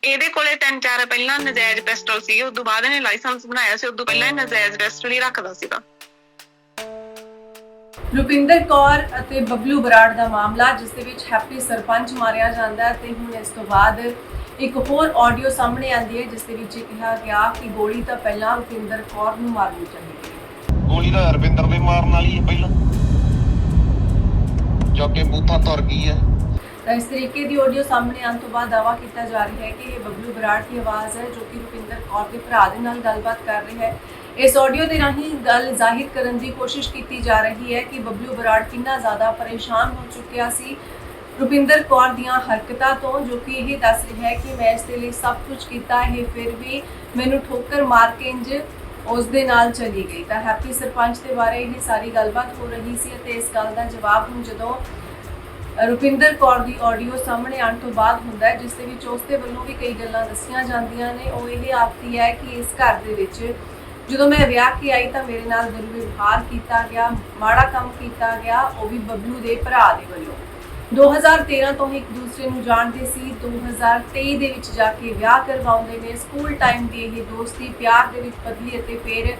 ਇਹਦੇ ਕੋਲੇ 3-4 ਪਹਿਲਾਂ ਨਜਾਇਜ਼ ਪਿਸਟਲ ਸੀ, ਉਦੋਂ ਬਾਅਦ ਇਹਨੇ ਲਾਇਸੈਂਸ ਬਣਾਇਆ ਸੀ, ਉਦੋਂ ਪਹਿਲਾਂ ਇਹ ਨਜਾਇਜ਼ ਪਿਸਟਲ ਹੀ ਰੱਖਦਾ ਸੀਗਾ। ਰੁਪਿੰਦਰ ਕੌਰ ਅਤੇ ਬਬਲੂ ਬਰਾੜ ਦਾ ਮਾਮਲਾ, ਜਿਸ ਦੇ ਵਿੱਚ ਹੈਪੀ ਸਰਪੰਚ ਮਾਰਿਆ ਜਾਂਦਾ ਹੈ ਤੇ ਹੁਣ ਇਸ ਤੋਂ ਬਾਅਦ ਇੱਕ ਹੋਰ ਆਡੀਓ ਸਾਹਮਣੇ ਆਂਦੀ ਹੈ ਜਿਸ ਦੇ ਵਿੱਚ ਕਿਹਾ ਗਿਆ ਕਿ ਗੋਲੀ ਤਾਂ ਪਹਿਲਾਂ ਰੁਪਿੰਦਰ ਕੌਰ ਨੂੰ ਮਾਰਨੀ ਚਾਹੀਦੀ ਹੈ। ਗੋਲੀ ਤਾਂ ਰੁਪਿੰਦਰ ਦੇ ਮਾਰਨ ਵਾਲੀ ਹੈ ਪਹਿਲਾਂ, ਜਦ ਕਿ ਬੂਥਾ ਤੁਰ ਗਈ ਹੈ। ਤਾਂ ਇਸ ਤਰੀਕੇ ਦੀ ਆਡੀਓ ਸਾਹਮਣੇ ਆਉਣ ਤੋਂ ਬਾਅਦ ਦਾਅਵਾ ਕੀਤਾ ਜਾ ਰਿਹਾ ਹੈ ਕਿ ਇਹ ਬਬਲੂ ਬਰਾੜ ਦੀ ਆਵਾਜ਼ ਹੈ ਜੋ ਕਿ ਰੁਪਿੰਦਰ ਕੌਰ ਦੇ ਭਰਾ ਦੇ ਨਾਲ ਗੱਲਬਾਤ ਕਰ ਰਹੀ ਹੈ। ਇਸ ਆਡੀਓ ਦੇ ਰਾਹੀਂ ਗੱਲ ਜ਼ਾਹਿਰ ਕਰਨ ਦੀ ਕੋਸ਼ਿਸ਼ ਕੀਤੀ ਜਾ ਰਹੀ ਹੈ ਕਿ ਬਬਲੂ ਬਰਾੜ ਕਿੰਨਾ ਜ਼ਿਆਦਾ ਪਰੇਸ਼ਾਨ ਹੋ ਚੁੱਕਿਆ ਸੀ ਰੁਪਿੰਦਰ ਕੌਰ ਦੀਆਂ ਹਰਕਤਾਂ ਤੋਂ, ਜੋ ਕਿ ਇਹ ਦੱਸ ਰਿਹਾ ਹੈ ਕਿ ਮੈਂ ਇਸ ਦੇ ਲਈ ਸਭ ਕੁਝ ਕੀਤਾ ਹੈ, ਫਿਰ ਵੀ ਮੈਨੂੰ ਠੋਕਰ ਮਾਰ ਕੇ ਇੰਜ ਉਸ ਦੇ ਨਾਲ ਚਲੀ ਗਈ। ਤਾਂ ਹੈਪੀ ਸਰਪੰਚ ਦੇ ਬਾਰੇ ਇਹ ਸਾਰੀ ਗੱਲਬਾਤ ਹੋ ਰਹੀ ਸੀ ਅਤੇ ਇਸ ਗੱਲ ਦਾ ਜਵਾਬ ਹੁਣ ਜਦੋਂ ਰੁਪਿੰਦਰ ਕੌਰ ਦੀ ਆਡੀਓ ਸਾਹਮਣੇ ਆਉਣ ਤੋਂ ਬਾਅਦ ਹੁੰਦਾ ਹੈ, ਜਿਸ ਦੇ ਵਿੱਚ ਉਸ ਦੇ ਵੱਲੋਂ ਵੀ ਕਈ ਗੱਲਾਂ ਦੱਸੀਆਂ ਜਾਂਦੀਆਂ ਨੇ। ਉਹ ਇਹ ਆਖਦੀ ਹੈ ਕਿ ਇਸ ਘਰ ਦੇ ਵਿੱਚ ਜਦੋਂ ਮੈਂ ਵਿਆਹ ਕੇ ਆਈ ਤਾਂ ਮੇਰੇ ਨਾਲ ਦੁਰਵਿਵਹਾਰ ਕੀਤਾ ਗਿਆ, ਮਾੜਾ ਕੰਮ ਕੀਤਾ ਗਿਆ, ਉਹ ਵੀ ਬਬਲੂ ਦੇ ਭਰਾ ਦੇ ਵੱਲੋਂ। 2013 ਤੋਂ ਇੱਕ ਦੂਸਰੇ ਨੂੰ ਜਾਣਦੇ ਸੀ, 2023 ਦੇ ਵਿੱਚ ਜਾ ਕੇ ਵਿਆਹ ਕਰਵਾਉਂਦੇ ਨੇ। ਸਕੂਲ ਟਾਈਮ ਦੀ ਇਹ ਦੋਸਤੀ ਪਿਆਰ ਦੇ ਵਿੱਚ ਬਦਲੀ ਅਤੇ ਫਿਰ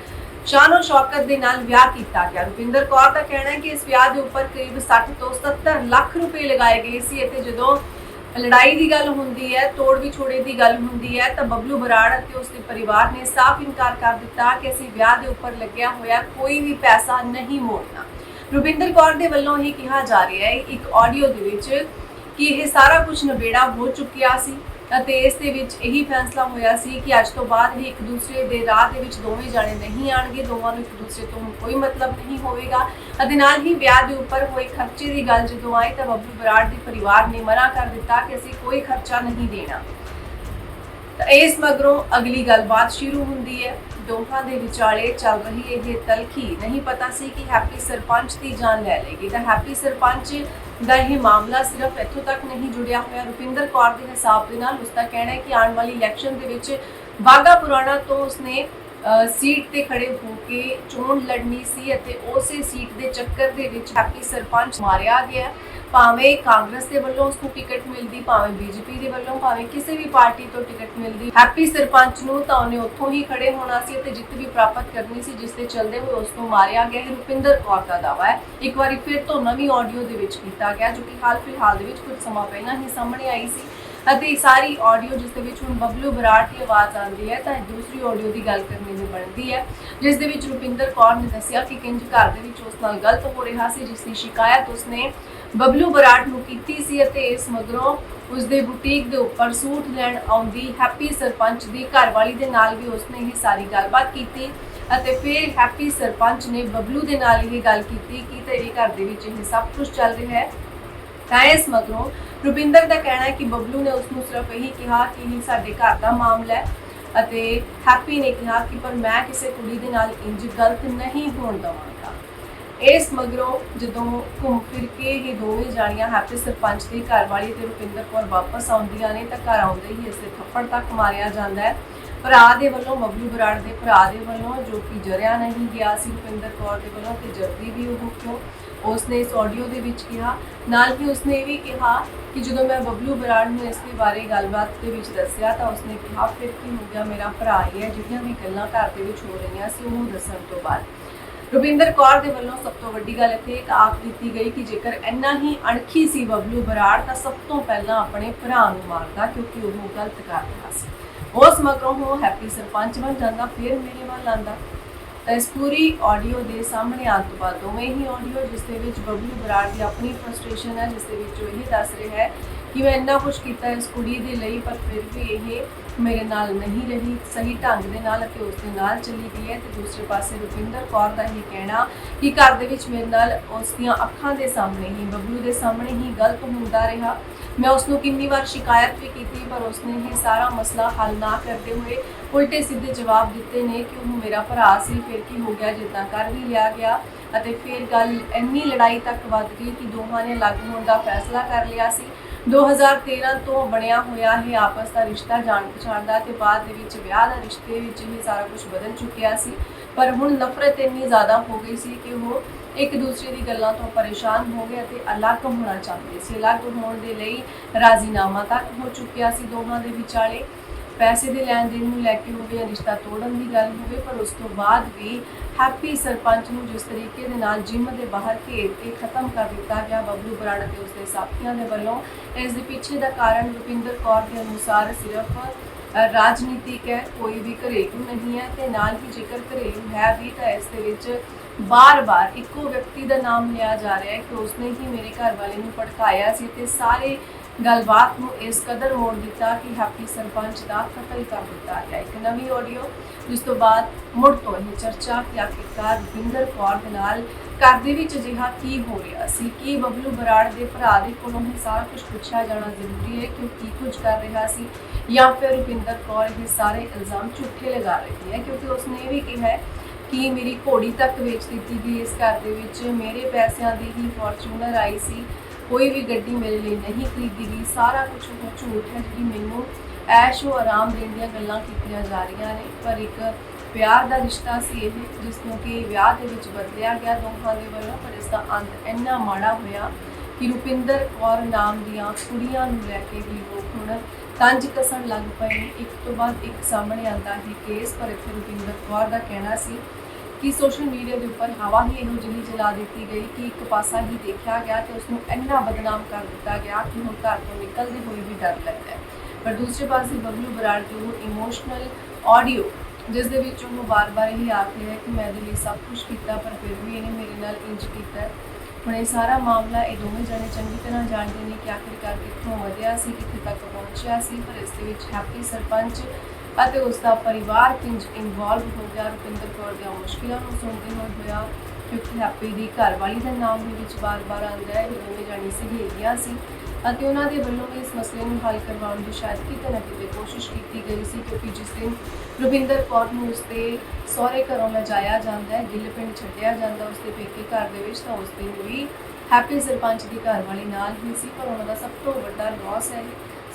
ਸ਼ਾਨੋ ਸ਼ੌਕਤ ਦੇ ਨਾਲ ਵਿਆਹ ਕੀਤਾ ਗਿਆ। ਰੁਪਿੰਦਰ ਕੌਰ ਦਾ ਕਹਿਣਾ ਹੈ ਕਿ ਇਸ ਵਿਆਹ ਦੇ ਉੱਪਰ ਕਰੀਬ 60 ਤੋਂ 70 ਲੱਖ ਰੁਪਏ ਲਗਾਏ ਗਏ ਸੀ ਅਤੇ ਜਦੋਂ ਲੜਾਈ ਦੀ ਗੱਲ ਹੁੰਦੀ ਹੈ, ਤੋੜ ਵਿਛੋੜੇ ਦੀ ਗੱਲ ਹੁੰਦੀ ਹੈ, ਤਾਂ ਬਬਲੂ ਬਰਾੜ ਅਤੇ ਉਸ ਦੇ ਪਰਿਵਾਰ ਨੇ ਸਾਫ਼ ਇਨਕਾਰ ਕਰ ਦਿੱਤਾ ਕਿ ਅਸੀਂ ਵਿਆਹ ਦੇ ਉੱਪਰ ਲੱਗਿਆ ਹੋਇਆ ਕੋਈ ਵੀ ਪੈਸਾ ਨਹੀਂ ਮੋੜਨਾ। ਰੁਪਿੰਦਰ ਕੌਰ ਦੇ ਵੱਲੋਂ ਇਹ ਕਿਹਾ ਜਾ ਰਿਹਾ ਹੈ ਇੱਕ ਆਡੀਓ ਦੇ ਵਿੱਚ ਕਿ ਇਹ ਸਾਰਾ ਕੁਝ ਨਵੇੜਾ ਹੋ ਚੁੱਕਿਆ ਸੀ ਅਤੇ ਇਸ ਦੇ ਵਿੱਚ ਇਹੀ ਫੈਸਲਾ ਹੋਇਆ ਸੀ ਕਿ ਅੱਜ ਤੋਂ ਬਾਅਦ ਹੀ ਇੱਕ ਦੂਸਰੇ ਦੇ ਰਾਹ ਦੇ ਵਿੱਚ ਦੋਵੇਂ ਜਾਣੇ ਨਹੀਂ ਆਣਗੇ, ਦੋਵਾਂ ਨੂੰ ਇੱਕ ਦੂਸਰੇ ਤੋਂ ਕੋਈ ਮਤਲਬ ਨਹੀਂ ਹੋਵੇਗਾ। ਅਤੇ ਨਾਲ ਹੀ ਵਿਆਹ ਦੇ ਉੱਪਰ ਹੋਏ ਖਰਚੇ ਦੀ ਗੱਲ ਜਦੋਂ ਆਈ ਤਾਂ ਬਬਲੂ ਬਰਾੜ ਦੇ ਪਰਿਵਾਰ ਨੇ ਮਨਾ ਕਰ ਦਿੱਤਾ ਕਿ ਅਸੀਂ ਕੋਈ ਖਰਚਾ ਨਹੀਂ ਦੇਣਾ। ਤਾਂ ਇਸ ਮਗਰੋਂ ਅਗਲੀ ਗੱਲਬਾਤ ਸ਼ੁਰੂ ਹੁੰਦੀ ਹੈ। ਦੋਹਾਂ ਦੇ ਵਿਚਾਲੇ ਚੱਲ ਰਹੀ ਇਹ ਤਲਖੀ ਨਹੀਂ ਪਤਾ ਸੀ ਕਿ ਹੈਪੀ ਸਰਪੰਚ ਦੀ ਜਾਨ ਲੈ ਲੇਗੀ। ਤਾਂ ਹੈਪੀ ਸਰਪੰਚ ਦਾ ਇਹ ਮਾਮਲਾ ਸਿਰਫ ਇੱਥੋਂ ਤੱਕ ਨਹੀਂ ਜੁੜਿਆ ਹੋਇਆ ਰੁਪਿੰਦਰ ਕੌਰ ਦੇ ਹਿਸਾਬ ਦੇ ਨਾਲ। ਉਸਦਾ ਕਹਿਣਾ ਹੈ ਕਿ ਆਉਣ ਵਾਲੀ ਇਲੈਕਸ਼ਨ ਦੇ ਵਿੱਚ ਬਾਗਾ ਪੁਰਾਣਾ ਤੋਂ ਉਸਨੇ ਸੀਟ ਤੇ ਖੜੇ ਹੋ ਕੇ ਚੋਣ ਲੜਨੀ ਸੀ ਅਤੇ ਉਸੇ ਸੀਟ ਦੇ ਚੱਕਰ ਦੇ ਵਿੱਚ ਹੈਪੀ ਸਰਪੰਚ ਮਾਰਿਆ ਗਿਆ। ਭਾਵੇਂ ਕਾਂਗਰਸ ਦੇ ਵੱਲੋਂ ਉਸਨੂੰ ਟਿਕਟ ਮਿਲਦੀ, ਭਾਵੇਂ ਬੀਜੇਪੀ ਦੇ ਵੱਲੋਂ, ਭਾਵੇਂ ਕਿਸੇ ਵੀ ਪਾਰਟੀ ਤੋਂ ਟਿਕਟ ਮਿਲਦੀ, ਹੈਪੀ ਸਰਪੰਚ ਨੂੰ ਤਾਂ ਉਹਨੇ ਉੱਥੋਂ ਹੀ ਖੜੇ ਹੋਣਾ ਸੀ ਅਤੇ ਜਿੱਤ ਵੀ ਪ੍ਰਾਪਤ ਕਰਨੀ ਸੀ, ਜਿਸ ਦੇ ਚੱਲਦੇ ਹੋਏ ਉਸ ਨੂੰ ਮਾਰਿਆ ਗਿਆ। ਇਹ ਰੁਪਿੰਦਰ ਕੌਰ ਦਾ ਦਾਅਵਾ ਹੈ। ਇੱਕ ਵਾਰੀ ਫਿਰ ਤੋਂ ਨਵੀਂ ਆਡੀਓ ਦੇ ਵਿੱਚ ਕੀਤਾ ਗਿਆ ਜੋ ਕਿ ਹਾਲ ਫਿਲਹਾਲ ਦੇ ਵਿੱਚ ਕੁਝ ਸਮਾਂ ਪਹਿਲਾਂ ਹੀ ਸਾਹਮਣੇ ਆਈ ਸੀ ਅਤੇ ਸਾਰੀ ਆਡੀਓ ਜਿਸ ਦੇ ਵਿੱਚ ਹੁਣ ਬਬਲੂ ਬਰਾੜ ਦੀ ਆਵਾਜ਼ ਆਉਂਦੀ ਹੈ। ਤਾਂ ਦੂਸਰੀ ਆਡੀਓ ਦੀ ਗੱਲ ਕਰਨੀ ਵੀ ਬਣਦੀ ਹੈ ਜਿਸ ਦੇ ਵਿੱਚ ਰੁਪਿੰਦਰ ਕੌਰ ਨੇ ਦੱਸਿਆ ਕਿ ਕਿੰਜ ਘਰ ਦੇ ਵਿੱਚ ਉਸ ਨਾਲ ਗਲਤ ਹੋ ਰਿਹਾ ਸੀ, ਜਿਸ ਦੀ ਸ਼ਿਕਾਇਤ ਉਸਨੇ ਬਬਲੂ ਬਰਾੜ ਨੂੰ ਕੀਤੀ ਸੀ ਅਤੇ ਇਸ ਮਗਰੋਂ ਉਸ ਦੇ ਬੁਟੀਕ ਦੇ ਉੱਪਰ ਸੂਟ ਲੈਣ ਆਉਂਦੀ ਹੈਪੀ ਸਰਪੰਚ ਦੀ ਘਰਵਾਲੀ ਦੇ ਨਾਲ ਵੀ ਉਸਨੇ ਇਹ ਸਾਰੀ ਗੱਲਬਾਤ ਕੀਤੀ ਅਤੇ ਫਿਰ ਹੈਪੀ ਸਰਪੰਚ ਨੇ ਬਬਲੂ ਦੇ ਨਾਲ ਇਹ ਗੱਲ ਕੀਤੀ ਕਿ ਤੇਰੇ ਘਰ ਦੇ ਵਿੱਚ ਇਹ ਸਭ ਕੁਝ ਚੱਲ ਰਿਹਾ ਹੈ। ਤਾਂ ਇਸ ਮਗਰੋਂ ਰੁਪਿੰਦਰ ਦਾ ਕਹਿਣਾ ਹੈ ਕਿ ਬਬਲੂ ਨੇ ਉਸਨੂੰ ਸਿਰਫ ਇਹੀ ਕਿਹਾ ਕਿ ਇਹ ਸਾਡੇ ਘਰ ਦਾ ਮਾਮਲਾ ਹੈ ਅਤੇ ਹੈਪੀ ਨੇ ਕਿਹਾ ਕਿ ਪਰ ਮੈਂ ਕਿਸੇ ਕੁੜੀ ਦੇ ਨਾਲ ਇੰਜ ਗਲਤ ਨਹੀਂ ਹੋਣ ਦਵਾਂਗਾ। ਇਸ ਮਗਰੋਂ ਜਦੋਂ ਘੁੰਮ ਫਿਰ ਕੇ ਇਹ ਦੋਵੇਂ ਜਾਣੀਆਂ ਹੈਪੀ ਸਰਪੰਚ ਦੀ ਘਰਵਾਲੀ ਤੇ ਰੁਪਿੰਦਰ ਕੌਰ ਵਾਪਸ ਆਉਂਦੀਆਂ ਨੇ ਤਾਂ ਘਰ ਆਉਂਦੇ ਹੀ ਇਸ ਦੇ ਥੱਪੜ ਤੱਕ ਮਾਰਿਆ ਜਾਂਦਾ ਹੈ। ਭਰਾ ਦੇ ਵੱਲੋਂ, ਬਬਲੂ ਬਰਾੜ ਦੇ ਭਰਾ ਦੇ ਵੱਲੋਂ, ਜੋ ਕਿ ਜਰਿਆ ਨਹੀਂ ਗਿਆ ਸੀ ਰੁਪਿੰਦਰ ਕੌਰ ਦੇ ਵੱਲੋਂ ਤੇ ਜਰਦੀ ਵੀ ਉਹ ਕਿਉਂ, ਉਸਨੇ ਇਸ ਆਡੀਓ ਦੇ ਵਿੱਚ ਕਿਹਾ। ਨਾਲ ਹੀ ਉਸਨੇ ਇਹ ਵੀ ਕਿਹਾ ਕਿ ਜਦੋਂ ਮੈਂ ਬਬਲੂ ਬਰਾੜ ਨੂੰ ਇਸ ਦੇ ਬਾਰੇ ਗੱਲਬਾਤ ਦੇ ਵਿੱਚ ਦੱਸਿਆ ਤਾਂ ਉਸਨੇ ਕਿਹਾ ਫਿਰ ਕੀ ਹੋ ਗਿਆ, ਮੇਰਾ ਭਰਾ ਹੀ ਹੈ। ਜਿਹੜੀਆਂ ਵੀ ਗੱਲਾਂ ਘਰ ਦੇ ਵਿੱਚ ਹੋ ਰਹੀਆਂ ਸੀ ਉਹ ਦੱਸਣ ਤੋਂ ਬਾਅਦ ਰੁਪਿੰਦਰ ਕੌਰ ਦੇ ਵੱਲੋਂ ਸਭ ਤੋਂ ਵੱਡੀ ਗੱਲ ਇੱਥੇ ਇੱਕ ਆਖ ਦਿੱਤੀ ਗਈ ਕਿ ਜੇਕਰ ਇੰਨਾ ਹੀ ਅਣਖੀ ਸੀ ਬਬਲੂ ਬਰਾੜ ਤਾਂ ਸਭ ਤੋਂ ਪਹਿਲਾਂ ਆਪਣੇ ਭਰਾ ਨੂੰ ਮਾਰਦਾ ਕਿਉਂਕਿ ਉਹ ਗਲਤ ਕਰ ਰਿਹਾ ਸੀ। ਉਸ ਮਗਰੋਂ ਉਹ ਹੈਪੀ ਸਰਪੰਚ ਬਣ ਜਾਂਦਾ, ਫਿਰ ਮੇਰੇ ਵੱਲ ਆਉਂਦਾ। ਤਾਂ ਇਸ ਪੂਰੀ ਆਡੀਓ ਦੇ ਸਾਹਮਣੇ ਆਉਣ ਤੋਂ ਬਾਅਦ ਦੋਵੇਂ ਹੀ ਆਡੀਓ ਜਿਸ ਦੇ ਵਿੱਚ ਬਬਲੂ ਬਰਾੜ ਦੀ ਆਪਣੀ ਫਰਸਟ੍ਰੇਸ਼ਨ ਹੈ, ਜਿਸ ਦੇ ਵਿੱਚ ਉਹ ਇਹ ਦੱਸ ਰਿਹਾ ਹੈ ਕਿ ਮੈਂ ਇੰਨਾ ਕੁਝ ਕੀਤਾ ਇਸ ਕੁੜੀ ਦੇ ਲਈ ਪਰ ਫਿਰ ਵੀ ਇਹ ਮੇਰੇ ਨਾਲ ਨਹੀਂ ਰਹੀ ਸਹੀ ਢੰਗ ਦੇ ਨਾਲ ਅਤੇ ਉਸ ਦੇ ਨਾਲ ਚਲੀ ਗਈ ਹੈ। ਤੇ ਦੂਸਰੇ ਪਾਸੇ ਰੁਪਿੰਦਰ ਕੌਰ ਦਾ ਇਹ ਕਹਿਣਾ ਕਿ ਘਰ ਦੇ ਵਿੱਚ ਮੇਰੇ ਨਾਲ ਉਸ ਦੀਆਂ ਅੱਖਾਂ ਦੇ ਸਾਹਮਣੇ ਹੀ, ਬਬਲੂ ਦੇ ਸਾਹਮਣੇ ਹੀ ਗਲਤ ਹੁੰਦਾ ਰਿਹਾ। ਮੈਂ ਉਸ ਨੂੰ ਕਿੰਨੀ ਵਾਰ ਸ਼ਿਕਾਇਤ ਵੀ ਕੀਤੀ ਪਰ ਉਸਨੇ ਇਹ ਸਾਰਾ ਮਸਲਾ ਹੱਲ ਨਾ ਕਰਦੇ ਹੋਏ ਉਲਟੇ ਸਿੱਧੇ ਜਵਾਬ ਦਿੱਤੇ ਨੇ ਕਿ ਉਹ ਮੇਰਾ ਭਰਾ ਸੀ, ਫਿਰ ਕੀ ਹੋ ਗਿਆ, ਜਿੱਦਾਂ ਕਰ ਵੀ ਲਿਆ ਗਿਆ। ਅਤੇ ਫਿਰ ਗੱਲ ਇੰਨੀ ਲੜਾਈ ਤੱਕ ਵੱਧ ਗਈ ਕਿ ਦੋਹਾਂ ਨੇ ਅਲੱਗ ਹੋਣ ਦਾ ਫੈਸਲਾ ਕਰ ਲਿਆ ਸੀ। 2013 ਤੋਂ ਬਣਿਆ ਹੋਇਆ ਇਹ ਆਪਸ ਦਾ ਰਿਸ਼ਤਾ ਜਾਣ ਪਛਾਣ ਦਾ ਤੇ ਬਾਅਦ ਦੇ ਵਿੱਚ ਵਿਆਹ ਦਾ ਰਿਸ਼ਤੇ ਵਿੱਚ ਇਹ ਸਾਰਾ ਕੁਝ ਬਦਲ ਚੁੱਕਿਆ ਸੀ। ਪਰ ਹੁਣ ਨਫ਼ਰਤ ਇੰਨੀ ਜ਼ਿਆਦਾ ਹੋ ਗਈ ਸੀ ਕਿ ਉਹ ਇੱਕ ਦੂਸਰੇ ਦੀ ਗੱਲਾਂ ਤੋਂ ਪਰੇਸ਼ਾਨ ਹੋ ਗਏ ਅਤੇ ਅਲੱਗ ਹੋਣਾ ਚਾਹੁੰਦੇ ਸੀ। ਅਲੱਗ ਹੋਣ ਦੇ ਲਈ ਰਾਜ਼ੀਨਾਮਾ ਤੱਕ ਹੋ ਚੁੱਕਿਆ ਸੀ ਦੋਹਾਂ ਦੇ ਵਿਚਾਲੇ। ਪੈਸੇ ਦੇ ਲੈਣ ਦੇਣ ਨੂੰ ਲੈ ਕੇ ਹੋਵੇ ਜਾਂ ਰਿਸ਼ਤਾ ਤੋੜਨ ਦੀ ਗੱਲ ਹੋਵੇ, ਪਰ ਉਸ ਤੋਂ ਬਾਅਦ ਵੀ ਹੈਪੀ ਸਰਪੰਚ ਨੂੰ ਜਿਸ ਤਰੀਕੇ ਦੇ ਨਾਲ ਜਿਮ ਦੇ ਬਾਹਰ ਘੇਰ ਕੇ ਖਤਮ ਕਰ ਦਿੱਤਾ ਗਿਆ ਬਬਲੂ ਬਰਾੜ ਅਤੇ ਉਸਦੇ ਸਾਥੀਆਂ ਦੇ ਵੱਲੋਂ, ਇਸ ਦੇ ਪਿੱਛੇ ਦਾ ਕਾਰਨ ਰੁਪਿੰਦਰ ਕੌਰ ਦੇ ਅਨੁਸਾਰ ਸਿਰਫ ਰਾਜਨੀਤਿਕ ਹੈ, ਕੋਈ ਵੀ ਘਰੇਲੂ ਨਹੀਂ ਹੈ। ਤੇ ਨਾਲ ਹੀ ਜੇਕਰ ਘਰੇਲੂ ਹੈ ਵੀ ਤਾਂ ਇਸ ਦੇ ਵਿੱਚ ਬਾਰ-ਬਾਰ ਇੱਕੋ ਵਿਅਕਤੀ ਦਾ ਨਾਮ ਲਿਆ ਜਾ ਰਿਹਾ ਹੈ ਕਿ ਉਸਨੇ ਹੀ ਮੇਰੇ ਘਰ ਵਾਲੇ ਨੂੰ ਭੜਕਾਇਆ ਸੀ ਤੇ ਸਾਰੇ ਗੱਲਬਾਤ ਨੂੰ ਇਸ ਕਦਰ ਮੋੜ ਦਿੱਤਾ ਕਿ ਹੈਪੀ ਸਰਪੰਚ ਦਾ ਕਤਲ ਕਰ ਦਿੱਤਾ ਗਿਆ। ਇੱਕ ਨਵੀਂ ਆਡੀਓ ਜਿਸ ਤੋਂ ਬਾਅਦ ਮੁੜ ਤੋਂ ਇਹ ਚਰਚਾ ਕਿ ਆਖਿਰਕਾਰ ਰੁਪਿੰਦਰ ਕੌਰ ਦੇ ਨਾਲ ਘਰ ਦੇ ਵਿੱਚ ਅਜਿਹਾ ਕੀ ਹੋ ਰਿਹਾ ਸੀ, ਕੀ ਬਬਲੂ ਬਰਾੜ ਦੇ ਭਰਾ ਦੇ ਕੋਲੋਂ ਇਹ ਸਾਰਾ ਕੁਝ ਪੁੱਛਿਆ ਜਾਣਾ ਜ਼ਰੂਰੀ ਹੈ ਕਿ ਉਹ ਕੀ ਕੁਝ ਕਰ ਰਿਹਾ ਸੀ, ਜਾਂ ਫਿਰ ਰੁਪਿੰਦਰ ਕੌਰ ਇਹ ਸਾਰੇ ਇਲਜ਼ਾਮ ਝੂਠੇ ਲਗਾ ਰਹੀ ਹੈ, ਕਿਉਂਕਿ ਉਸਨੇ ਇਹ ਵੀ ਕਿਹਾ ਹੈ ਕਿ ਮੇਰੀ ਘੋੜੀ ਤੱਕ ਵੇਚ ਦਿੱਤੀ ਗਈ ਇਸ ਘਰ ਦੇ ਵਿੱਚ, ਮੇਰੇ ਪੈਸਿਆਂ ਦੀ ਹੀ ਫੋਰਚੂਨਰ ਆਈ ਸੀ, ਕੋਈ ਵੀ ਗੱਡੀ ਮੇਰੇ ਲਈ ਨਹੀਂ ਖਰੀਦੀ ਗਈ, ਸਾਰਾ ਕੁਝ ਉਹ ਝੂਠ ਹੈ। ਜਿਹੜੀ ਮੈਨੂੰ ਐਸ਼ੋ ਆਰਾਮ ਦੇਣ ਦੀਆਂ ਗੱਲਾਂ ਕੀਤੀਆਂ ਜਾ ਰਹੀਆਂ ਨੇ, ਪਰ ਇੱਕ ਪਿਆਰ ਦਾ ਰਿਸ਼ਤਾ ਸੀ ਇਹ ਜਿਸ ਨੂੰ ਕਿ ਵਿਆਹ ਦੇ ਵਿੱਚ ਬਦਲਿਆ ਗਿਆ ਦੋਹਾਂ ਦੇ ਵੱਲੋਂ, ਪਰ ਇਸ ਦਾ ਅੰਤ ਇੰਨਾ ਮਾੜਾ ਹੋਇਆ ਕਿ ਰੁਪਿੰਦਰ ਕੌਰ ਨਾਮ ਦੀਆਂ ਕੁੜੀਆਂ ਨੂੰ ਲੈ ਕੇ ਵੀ ਲੋਕ ਹੁਣ ਤੰਜ ਕੱਸਣ ਲੱਗ ਪਏ ਨੇ। ਇੱਕ ਤੋਂ ਬਾਅਦ ਇੱਕ ਸਾਹਮਣੇ ਆਉਂਦਾ ਹੀ ਕੇਸ, ਪਰ ਇੱਥੇ ਰੁਪਿੰਦਰ ਕੌਰ ਦਾ ਕਹਿਣਾ ਸੀ ਕਿ ਸੋਸ਼ਲ ਮੀਡੀਆ ਦੇ ਉੱਪਰ ਹਵਾ ਹੀ ਇਹੋ ਜਿਹੀ ਚਲਾ ਦਿੱਤੀ ਗਈ ਕਿ ਇੱਕ ਪਾਸਾ ਹੀ ਦੇਖਿਆ ਗਿਆ ਤੇ ਉਸ ਨੂੰ ਇੰਨਾ ਬਦਨਾਮ ਕਰ ਦਿੱਤਾ ਗਿਆ ਕਿ ਹੁਣ ਘਰ ਤੋਂ ਨਿਕਲਦੇ ਹੋਏ ਵੀ ਡਰ ਲੱਗਦਾ ਹੈ। ਪਰ ਦੂਸਰੇ ਪਾਸੇ ਬਬਲੂ ਬਰਾੜ ਦੀ ਉਹ ਇਮੋਸ਼ਨਲ ਆਡੀਓ ਜਿਸ ਦੇ ਵਿੱਚ ਉਹ ਵਾਰ-ਵਾਰ ਇਹ ਆਖ ਰਿਹਾ ਹੈ ਕਿ ਮੈਂ ਇਹਦੇ ਲਈ ਸਭ ਕੁਝ ਕੀਤਾ ਪਰ ਫਿਰ ਵੀ ਇਹਨੇ ਮੇਰੇ ਨਾਲ ਇੰਜ ਕੀਤਾ ਹੈ। ਹੁਣ ਇਹ ਸਾਰਾ ਮਾਮਲਾ ਇਹ ਦੋਵੇਂ ਜਣੇ ਚੰਗੀ ਤਰ੍ਹਾਂ ਜਾਣਦੇ ਨੇ ਕਿ ਆਖਿਰਕਾਰ ਕਿੱਥੋਂ ਵਧਿਆ ਸੀ, ਕਿੱਥੇ ਤੱਕ ਪਹੁੰਚਿਆ ਸੀ, ਪਰ ਇਸ ਦੇ ਵਿੱਚ ਹੈਪੀ ਸਰਪੰਚ ਅਤੇ ਉਸ ਦਾ ਪਰਿਵਾਰ ਕਿੰਜ ਇਨਵੋਲਵ ਹੋ ਗਿਆ। ਰੁਪਿੰਦਰ ਕੌਰ ਦੀਆਂ ਮੁਸ਼ਕਿਲਾਂ ਨੂੰ ਸੁਣਦੇ ਹੋਇਆ, ਕਿਉਂਕਿ ਹੈਪੀ ਦੀ ਘਰਵਾਲੀ ਦਾ ਨਾਮ ਵੀ ਵਿੱਚ ਬਾਰ-ਬਾਰ ਆਉਂਦਾ ਹੈ। ਇਹ ਦੋਵੇਂ ਜਾਣੀ ਸਹੇਲੀਆਂ ਸੀ ਅਤੇ ਉਹਨਾਂ ਦੇ ਵੱਲੋਂ ਵੀ ਇਸ ਮਸਲੇ ਨੂੰ ਹੱਲ ਕਰਵਾਉਣ ਦੀ ਸ਼ਾਇਦ ਕਿਤੇ ਨਾ ਕਿਤੇ ਕੋਸ਼ਿਸ਼ ਕੀਤੀ ਗਈ ਸੀ, ਕਿਉਂਕਿ ਜਿਸ ਦਿਨ ਰੁਪਿੰਦਰ ਕੌਰ ਨੂੰ ਉਸਦੇ ਸਹੁਰੇ ਘਰੋਂ ਲਿਜਾਇਆ ਜਾਂਦਾ ਹੈ, ਗਿੱਲ ਪਿੰਡ ਛੱਡਿਆ ਜਾਂਦਾ ਉਸਦੇ ਪੇਕੇ ਘਰ ਦੇ ਵਿੱਚ, ਤਾਂ ਉਸ ਦਿਨ ਵੀ ਹੈਪੀ ਸਰਪੰਚ ਦੀ ਘਰਵਾਲੀ ਨਾਲ ਹੀ ਸੀ। ਪਰ ਉਹਨਾਂ ਦਾ ਸਭ ਤੋਂ ਵੱਡਾ ਲੋਸ ਹੈ,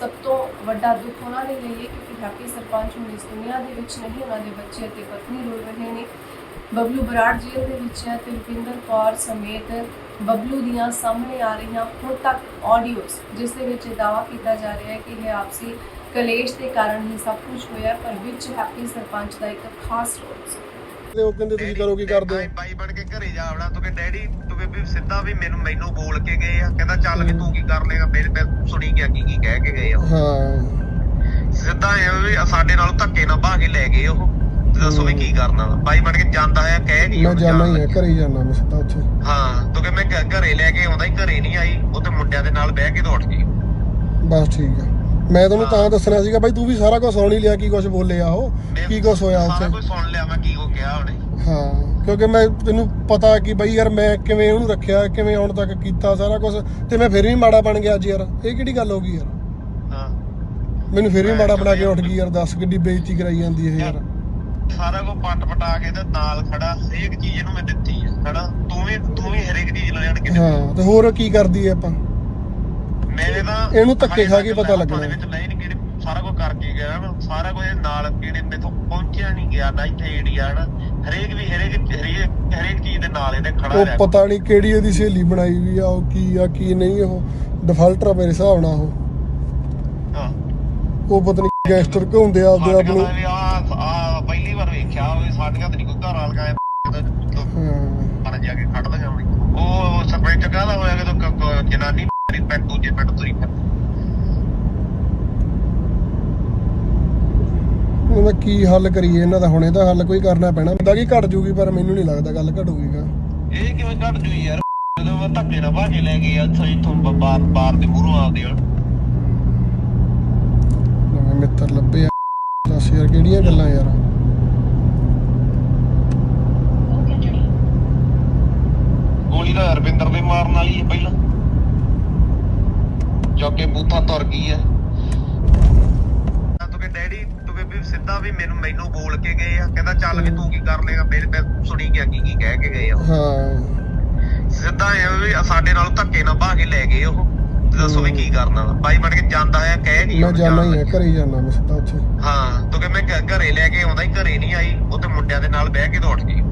ਸਭ ਤੋਂ ਵੱਡਾ ਦੁੱਖ ਉਹਨਾਂ ਦੇ ਲਈ ਹੈ, ਕਿਉਂਕਿ ਹੈਪੀ ਸਰਪੰਚ ਹੁਣ ਇਸ ਦੁਨੀਆ ਦੇ ਵਿੱਚ ਨਹੀਂ, ਉਹਨਾਂ ਦੇ ਬੱਚੇ ਅਤੇ ਪਤਨੀ ਰੋ ਰਹੇ ਨੇ। ਬਬਲੂ ਬਰਾੜ ਜੇਲ੍ਹ ਦੇ ਵਿੱਚ ਹੈ ਤੇ ਰੁਪਿੰਦਰ ਕੌਰ ਸਮੇਤ ਬਬਲੂ ਦੀਆਂ ਸਾਹਮਣੇ ਆ ਰਹੀਆਂ ਹੁਣ ਤੱਕ ਆਡੀਓਜ਼ ਜਿਸ ਦੇ ਵਿੱਚ ਦਾਅਵਾ ਕੀਤਾ ਜਾ ਰਿਹਾ ਹੈ ਕਿ ਇਹ ਆਪਸੀ ਕਲੇਸ਼ ਦੇ ਕਾਰਨ ਹੀ ਸਭ ਕੁਝ ਹੋਇਆ, ਪਰ ਵਿੱਚ ਹੈਪੀ ਸਰਪੰਚ ਦਾ ਇੱਕ ਖਾਸ ਰੋਲ ਸੀ। ਤੇ ਉਹ ਕਹਿੰਦੇ ਤੁਸੀਂ ਕਰੋ ਕੀ ਕਰਦੇ ਹੋ? ਬਾਈ ਬਣ ਕੇ ਘਰੇ ਜਾ ਵੜਾ ਤੂੰ ਕਿ ਡੈਡੀ ਤੂੰ ਵੀ ਸਿੱਧਾ ਵੀ ਮੈਨੂੰ ਬੋਲ ਕੇ ਗਏ ਆ, ਕਹਿੰਦਾ ਚੱਲ ਵੀ ਤੂੰ ਕੀ ਕਰ ਲੇਗਾ, ਮੇਰੇ ਸੁਣੀ ਗਿਆ ਕੀ ਕਹਿ ਕੇ ਗਏ ਆ। ਹਾਂ ਸਿੱਧਾ ਇਹ ਵੀ ਸਾਡੇ ਨਾਲ ਧੱਕੇ ਨਾਲ ਬਾਹ ਕੇ ਲੈ ਗਏ ਉਹ। ਦੱਸੋ ਵੀ ਕੀ ਕਰਨਾ ਵਾ? ਬਾਈ ਬਣ ਕੇ ਜਾਂਦਾ ਆ, ਕਹਿ ਨਹੀਂ ਮੈਂ ਜਾਣਾ ਹੀ ਆ, ਘਰੇ ਹੀ ਜਾਣਾ ਮੈਂ ਸਿੱਧਾ ਉੱਥੇ। ਹਾਂ ਤੂੰ ਕਿ ਮੈਂ ਘਰੇ ਲੈ ਕੇ ਆਉਂਦਾ ਹੀ, ਘਰੇ ਨਹੀਂ ਆਈ, ਉਹ ਤੇ ਮੁੰਡਿਆਂ ਦੇ ਨਾਲ ਬਹਿ ਕੇ ਦੌੜ ਗਈ। ਬਸ ਠੀਕ ਆ, ਮੈਂ ਤੁਹਾਨੂੰ ਤਾਂ ਦੱਸਣਾ ਸੀਗਾ ਬਾਈ, ਤੂੰ ਵੀ ਸਾਰਾ ਕੁਝ ਸੁਣ ਹੀ ਲਿਆ, ਕੀ ਕੁਝ ਬੋਲੇ ਆ ਉਹ, ਕੀ ਕੁਝ ਹੋਇਆ ਉੱਥੇ। ਸਾਰਾ ਕੁਝ ਸੁਣ ਲਿਆ ਮੈਂ, ਕੀ ਕੋ ਕਿਹਾ ਉਹਨੇ। ਹਾਂ ਕਿਉਂਕਿ ਮੈਂ ਤੈਨੂੰ ਪਤਾ ਕਿ ਬਾਈ ਯਾਰ ਮੈਂ ਕਿਵੇਂ ਉਹਨੂੰ ਰੱਖਿਆ, ਕਿਵੇਂ ਹੁਣ ਤੱਕ ਕੀਤਾ ਸਾਰਾ ਕੁਝ, ਤੇ ਮੈਂ ਫਿਰ ਵੀ ਮਾੜਾ ਬਣ ਗਿਆ ਅੱਜ ਯਾਰ। ਇਹ ਕਿਹੜੀ ਗੱਲ ਹੋ ਗਈ ਯਾਰ? ਹਾਂ ਮੈਨੂੰ ਫਿਰ ਵੀ ਮਾੜਾ ਬਣਾ ਕੇ ਉੱਠ ਗਈ ਯਾਰ, ਦੱਸ ਕਿੱਡੀ ਬੇਇੱਜ਼ਤੀ ਕਰਾਈ ਜਾਂਦੀ ਇਹ ਯਾਰ। ਸਾਰਾ ਕੁਝ ਪਟਾ ਕੇ ਤੇ ਨਾਲ ਖੜਾ, ਹਰੇਕ ਚੀਜ਼ ਇਹਨੂੰ ਮੈਂ ਦਿੱਤੀ ਆ, ਹਨਾ। ਤੂੰ ਵੀ ਹਰੇਕ ਚੀਜ਼ ਲੈਣ ਕੇ ਹਾਂ ਤੇ ਹੋਰ ਕੀ ਕਰਦੀ ਐ ਆਪਾਂ? ਮੇਰੇ ਤਾਂ ਇਹਨੂੰ ਧੱਕੇ ਖਾ ਕੇ ਪਤਾ ਲੱਗਣਾ। ਵਿੱਚ ਨਹੀਂ ਨੀ ਕਿਹੜੇ ਸਾਰਾ ਕੁਝ ਕਰਕੇ ਗਿਆ ਨਾ, ਸਾਰਾ ਕੁਝ ਨਾਲ ਕਿਹੜੇ ਮੇਥੋਂ ਪਹੁੰਚਿਆ ਨਹੀਂ ਗਿਆ ਨਾ ਇੱਥੇ ਇੰਡੀਆ ਨਾ। ਹਰੇਕ ਚੀਜ਼ ਦੇ ਨਾਲ ਇਹਨੇ ਖੜਾ ਰਿਹਾ। ਉਹ ਪਤਾ ਨਹੀਂ ਕਿਹੜੀ ਇਹਦੀ ਸਹੇਲੀ ਬਣਾਈ ਵੀ ਆ, ਉਹ ਕੀ ਆ ਕੀ ਨਹੀਂ, ਉਹ ਡਿਫਾਲਟਰ ਆ ਮੇਰੇ ਹਿਸਾਬ ਨਾਲ। ਹਾਂ ਉਹ ਪਤਾ ਨਹੀਂ ਗੈਂਗਸਟਰ ਘੁੰਮਦੇ ਆਪਦੇ ਆਪ ਨੂੰ। ਆ ਪਹਿਲੀ ਵਾਰ ਵੇਖਿਆ ਹੋਵੇ ਸਾਡੀਆਂ ਤੇ ਨਹੀਂ ਕੋਈ ਘਰ ਵਾਲਾ ਬਣ ਜਾ ਕੇ ਖੜ ਲਗਾ ਉਹ ਸਰਪੰਚ ਕਾਹਦਾ ਹੋਇਆ ਜਦੋਂ ਜਨਾਨੀ ਪਿੰਡ ਦੂਜੇ ਪਿੰਡ ਤੁਰੀ ਫਿਰਦੀ। ਉਹਦਾ ਕੀ ਹੱਲ ਕਰੀਏ ਇਹਨਾਂ ਦਾ? ਹੁਣ ਇਹਦਾ ਹੱਲ ਕੋਈ ਕਰਨਾ ਪੈਣਾ। ਹੁੰਦਾ ਕਿ ਘਟ ਜੂਗੀ, ਪਰ ਮੈਨੂੰ ਨਹੀਂ ਲੱਗਦਾ ਗੱਲ ਘਟੂਗੀ। ਇਹ ਕਿਵੇਂ ਘਟ ਜੂ ਯਾਰ? ਜਦੋਂ ਮੈਂ ਧੱਕੇ ਨਾਲ ਬਾਹ ਕੇ ਲੈ ਗਏ ਇੱਥੋਂ ਬਾਰ ਦੇ ਮੂਹਰੋਂ ਆਉਂਦੇ ਹਨ। ਨਵੇਂ ਮਿੱਤਰ ਲੱਭੇ ਆ, ਦੱਸ ਯਾਰ ਕਿਹੜੀਆਂ ਗੱਲਾਂ ਯਾਰ। ਗੋਲੀ ਤਾਂ ਰਵਿੰਦਰ ਦੇ ਮਾਰਨ ਵਾਲੀ ਹੈ ਪਹਿਲਾਂ, ਜੋ ਕਿ ਬੂਥਾ ਤੁਰ ਗਈ ਹੈ। ਤੂੰ ਕਿ ਡੈਡੀ ਤੂੰ ਵੀ ਸਿੱਧਾ ਵੀ ਮੈਨੂੰ ਬੋਲ ਕੇ ਗਏ ਆ, ਕਹਿੰਦਾ ਚੱਲ ਵੀ ਤੂੰ ਕੀ ਕਰ ਲੇਗਾ, ਮੇਰੇ ਸੁਣੀ ਗਿਆ ਕੀ ਕਹਿ ਕੇ ਗਏ ਆ। ਹਾਂ ਸਿੱਧਾ ਇਹ ਵੀ ਸਾਡੇ ਨਾਲ ਧੱਕੇ ਨਾਲ ਬਾਹ ਕੇ ਲੈ ਗਏ ਉਹ। ਦੱਸੋ ਵੀ ਕੀ ਕਰਨਾ ਵਾ? ਬਾਈ ਬਣ ਕੇ ਜਾਂਦਾ ਆ, ਕਹਿ ਨਹੀਂ ਮੈਂ ਜਾਣਾ ਹੀ ਆ, ਘਰੇ ਹੀ ਜਾਣਾ ਮੈਂ ਸਿੱਧਾ ਉੱਥੇ। ਹਾਂ ਤੂੰ ਕਿ ਮੈਂ ਘਰੇ ਲੈ ਕੇ ਆਉਂਦਾ ਹੀ, ਘਰੇ ਨਹੀਂ ਆਈ, ਉਹ ਤੇ ਮੁੰਡਿਆਂ ਦੇ ਨਾਲ ਬਹਿ ਕੇ ਦੌੜ ਗਈ।